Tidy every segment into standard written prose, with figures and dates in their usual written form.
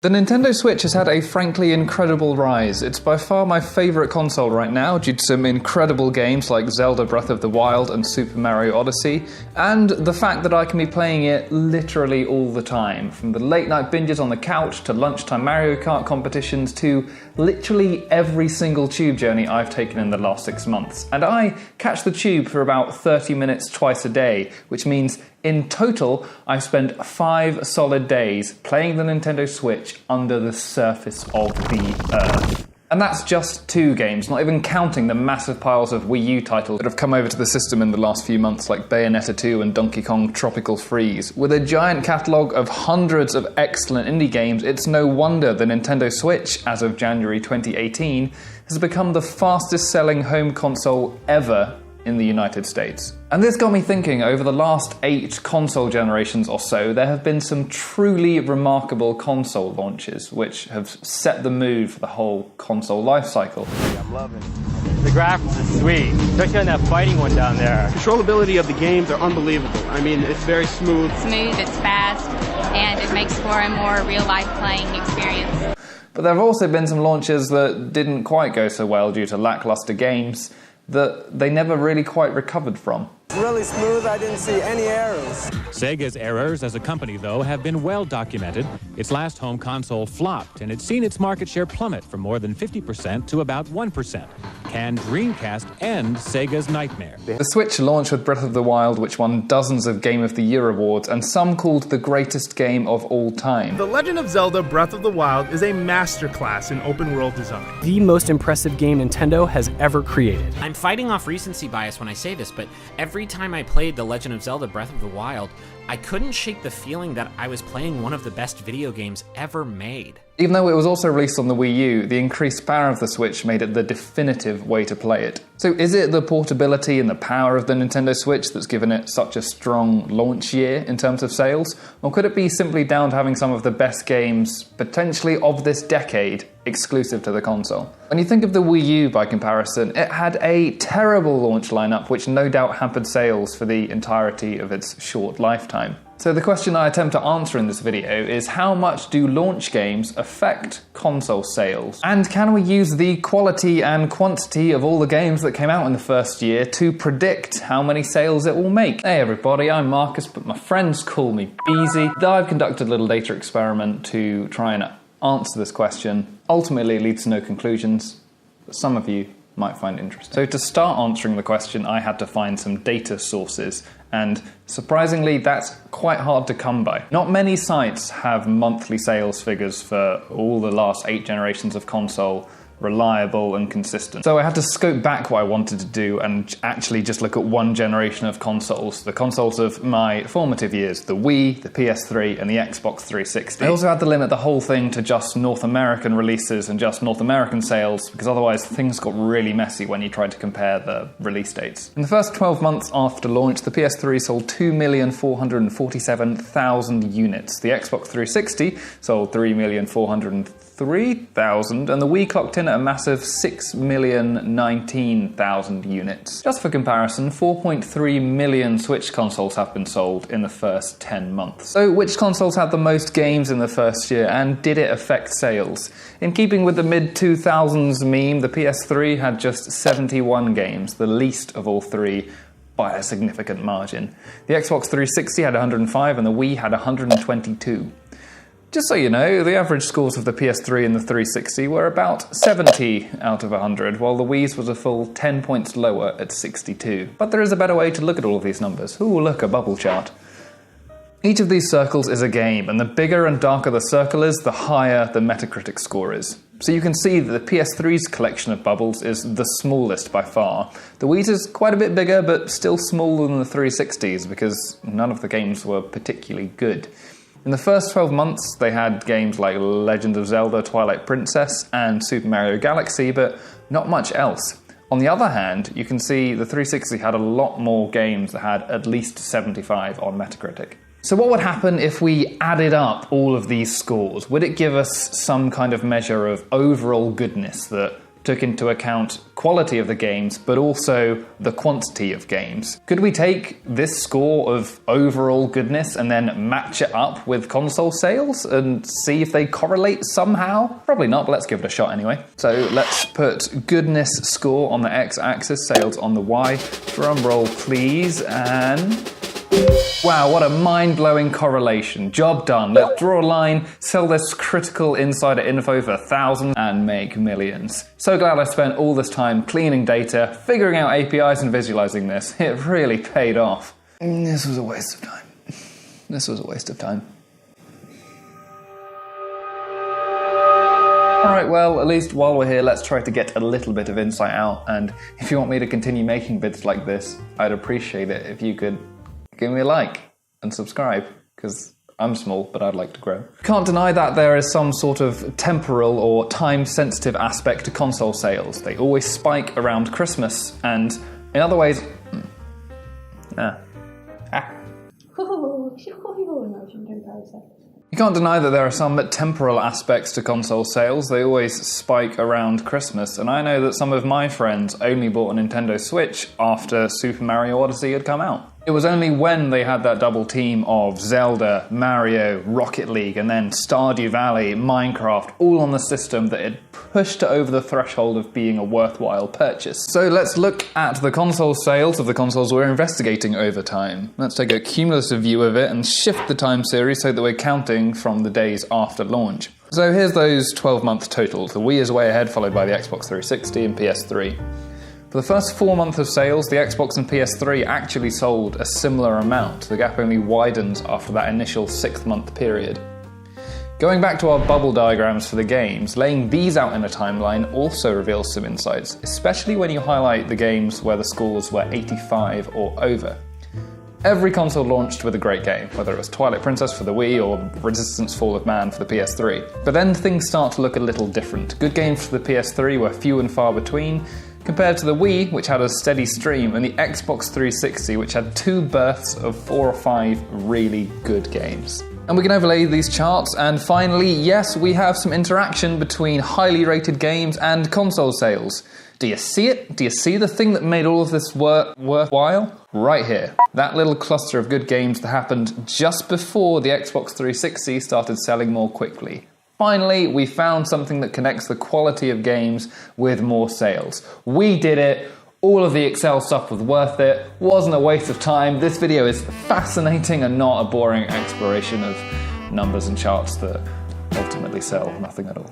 The Nintendo Switch has had a frankly incredible rise. It's by far my favourite console right now due to some incredible games like Zelda Breath of the Wild and Super Mario Odyssey, and the fact that I can be playing it literally all the time, from the late night binges on the couch to lunchtime Mario Kart competitions to literally every single tube journey I've taken in the last 6 months. And I catch the tube for about 30 minutes twice a day, which means in total, I've spent 5 solid days playing the Nintendo Switch under the surface of the Earth. And that's just 2 games, not even counting the massive piles of Wii U titles that have come over to the system in the last few months, like Bayonetta 2 and Donkey Kong Tropical Freeze. With a giant catalogue of hundreds of excellent indie games, it's no wonder the Nintendo Switch, as of January 2018, has become the fastest selling home console ever in the United States. And this got me thinking, over the last 8 console generations or so, there have been some truly remarkable console launches, which have set the mood for the whole console lifecycle. I'm loving it. The graphics are sweet, especially on that fighting one down there. Controllability of the games are unbelievable. I mean, it's very smooth. Smooth, it's fast, and it makes for a more real-life playing experience. But there have also been some launches that didn't quite go so well due to lackluster games that they never really quite recovered from. Really smooth, I didn't see any errors. Sega's errors as a company, though, have been well documented. Its last home console flopped, and it's seen its market share plummet from more than 50% to about 1%. Can Dreamcast end Sega's nightmare? The Switch launched with Breath of the Wild, which won dozens of Game of the Year awards, and some called the greatest game of all time. The Legend of Zelda Breath of the Wild is a masterclass in open-world design. The most impressive game Nintendo has ever created. I'm fighting off recency bias when I say this, but every time I played The Legend of Zelda Breath of the Wild, I couldn't shake the feeling that I was playing one of the best video games ever made. Even though it was also released on the Wii U, the increased power of the Switch made it the definitive way to play it. So is it the portability and the power of the Nintendo Switch that's given it such a strong launch year in terms of sales? Or could it be simply down to having some of the best games, potentially of this decade, exclusive to the console? When you think of the Wii U by comparison, it had a terrible launch lineup which no doubt hampered sales for the entirety of its short lifetime. So the question I attempt to answer in this video is, how much do launch games affect console sales? And can we use the quality and quantity of all the games that came out in the first year to predict how many sales it will make? Hey everybody, I'm Marcus, but my friends call me Beezy. I've conducted a little data experiment to try and answer this question. Ultimately it leads to no conclusions, but some of you might find interesting. So to start answering the question, I had to find some data sources, and surprisingly that's quite hard to come by. Not many sites have monthly sales figures for all the last 8 generations of console, reliable and consistent. So I had to scope back what I wanted to do and actually just look at one generation of consoles, the consoles of my formative years, the Wii, the PS3 and the Xbox 360. I also had to limit the whole thing to just North American releases and just North American sales, because otherwise things got really messy when you tried to compare the release dates. In the first 12 months after launch, the PS3 sold 2,447,000 units. The Xbox 360 sold 3,403,000, and the Wii clocked in at a massive 6,019,000 units. Just for comparison, 4.3 million Switch consoles have been sold in the first 10 months. So which consoles had the most games in the first year, and did it affect sales? In keeping with the mid-2000s meme, the PS3 had just 71 games, the least of all 3, by a significant margin. The Xbox 360 had 105 and the Wii had 122. Just so you know, the average scores of the PS3 and the 360 were about 70 out of 100, while the Wii's was a full 10 points lower at 62. But there is a better way to look at all of these numbers. Ooh, look, a bubble chart. Each of these circles is a game, and the bigger and darker the circle is, the higher the Metacritic score is. So you can see that the PS3's collection of bubbles is the smallest by far. The Wii's is quite a bit bigger, but still smaller than the 360's, because none of the games were particularly good. In the first 12 months, they had games like Legend of Zelda Twilight Princess and Super Mario Galaxy, but not much else. On the other hand, you can see the 360 had a lot more games that had at least 75 on Metacritic. So what would happen if we added up all of these scores? Would it give us some kind of measure of overall goodness that took into account quality of the games, but also the quantity of games. Could we take this score of overall goodness and then match it up with console sales and see if they correlate somehow? Probably not, but let's give it a shot anyway. So let's put goodness score on the x-axis, sales on the y. Drum roll please, and... wow, what a mind-blowing correlation. Job done. Let's draw a line, sell this critical insider info for thousands, and make millions. So glad I spent all this time cleaning data, figuring out APIs and visualizing this. It really paid off. This was a waste of time. This was a waste of time. Alright, well, at least while we're here, let's try to get a little bit of insight out, and if you want me to continue making vids like this, I'd appreciate it if you could give me a like and subscribe, because I'm small, but I'd like to grow. Can't deny that there is some sort of temporal or time-sensitive aspect to console sales. They always spike around Christmas, and in other ways... You can't deny that there are some temporal aspects to console sales. They always spike around Christmas, and I know that some of my friends only bought a Nintendo Switch after Super Mario Odyssey had come out. It was only when they had that double team of Zelda, Mario, Rocket League, and then Stardew Valley, Minecraft, all on the system that it pushed it over the threshold of being a worthwhile purchase. So let's look at the console sales of the consoles we're investigating over time. Let's take a cumulative view of it and shift the time series so that we're counting from the days after launch. So here's those 12-month totals. The Wii is way ahead, followed by the Xbox 360 and PS3. For the first 4 months of sales, the Xbox and PS3 actually sold a similar amount. The gap only widens after that initial 6-month period. Going back to our bubble diagrams for the games, laying these out in a timeline also reveals some insights, especially when you highlight the games where the scores were 85 or over. Every console launched with a great game, whether it was Twilight Princess for the Wii or Resistance Fall of Man for the PS3. But then things start to look a little different. Good games for the PS3 were few and far between, compared to the Wii, which had a steady stream, and the Xbox 360, which had 2 births of 4 or 5 really good games. And we can overlay these charts, and finally, yes, we have some interaction between highly rated games and console sales. Do you see it? Do you see the thing that made all of this worthwhile? Right here. That little cluster of good games that happened just before the Xbox 360 started selling more quickly. Finally, we found something that connects the quality of games with more sales. We did it. All of the Excel stuff was worth it. Wasn't a waste of time. This video is fascinating and not a boring exploration of numbers and charts that ultimately sell nothing at all.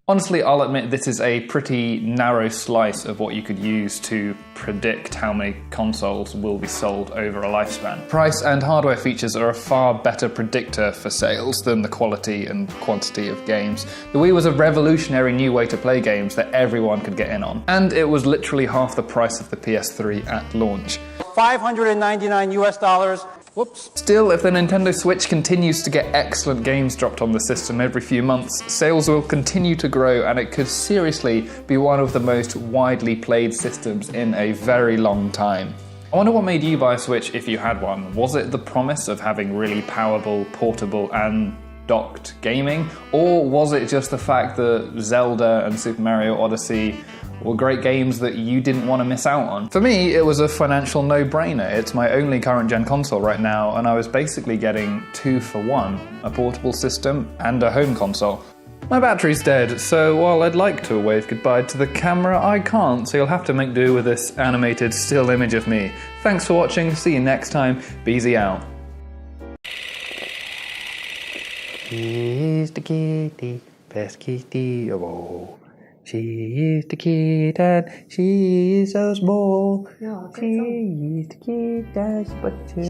Honestly, I'll admit this is a pretty narrow slice of what you could use to predict how many consoles will be sold over a lifespan. Price and hardware features are a far better predictor for sales than the quality and quantity of games. The Wii was a revolutionary new way to play games that everyone could get in on. And it was literally half the price of the PS3 at launch. $599 US. Whoops. Still, if the Nintendo Switch continues to get excellent games dropped on the system every few months, sales will continue to grow and it could seriously be one of the most widely played systems in a very long time. I wonder what made you buy a Switch if you had one. Was it the promise of having really powerful, portable and docked gaming? Or was it just the fact that Zelda and Super Mario Odyssey were great games that you didn't want to miss out on? For me, it was a financial no-brainer. It's my only current-gen console right now, and I was basically getting 2 for 1, a portable system and a home console. My battery's dead, so while I'd like to wave goodbye to the camera, I can't, so you'll have to make do with this animated still image of me. Thanks for watching, see you next time, Beezy out. She's the kitty, best kitty of all. She is the kitten, she is so small. She is the kitten, but she...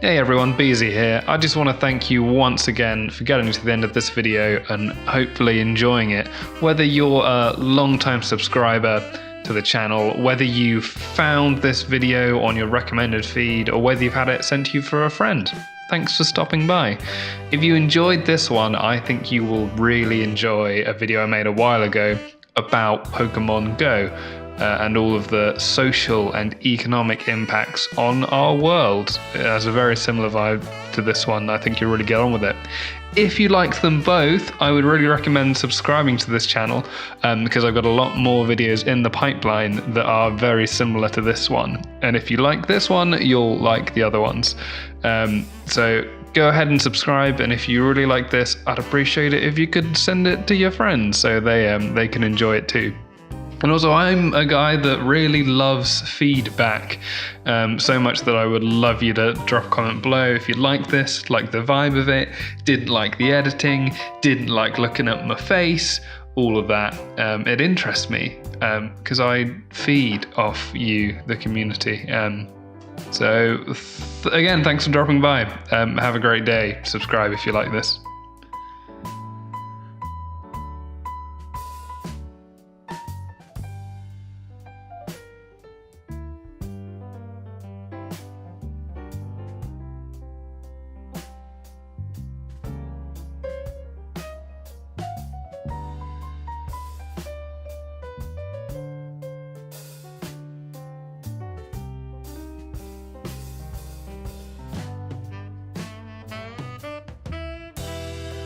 Hey everyone, Beezy here. I just want to thank you once again for getting to the end of this video and hopefully enjoying it. Whether you're a long-time subscriber to the channel, whether you found this video on your recommended feed, or whether you've had it sent to you for a friend. Thanks for stopping by. If you enjoyed this one, I think you will really enjoy a video I made a while ago about Pokemon Go. and all of the social and economic impacts on our world. It has a very similar vibe to this one. I think you'll really get on with it. If you like them both, I would really recommend subscribing to this channel because I've got a lot more videos in the pipeline that are very similar to this one. And if you like this one, you'll like the other ones. So go ahead and subscribe, and if you really like this, I'd appreciate it if you could send it to your friends so they can enjoy it too. And also, I'm a guy that really loves feedback, so much that I would love you to drop a comment below if you like this, like the vibe of it, didn't like the editing, didn't like looking at my face, all of that. It interests me because I feed off you, the community. So again, thanks for dropping by. Have a great day. Subscribe if you like this.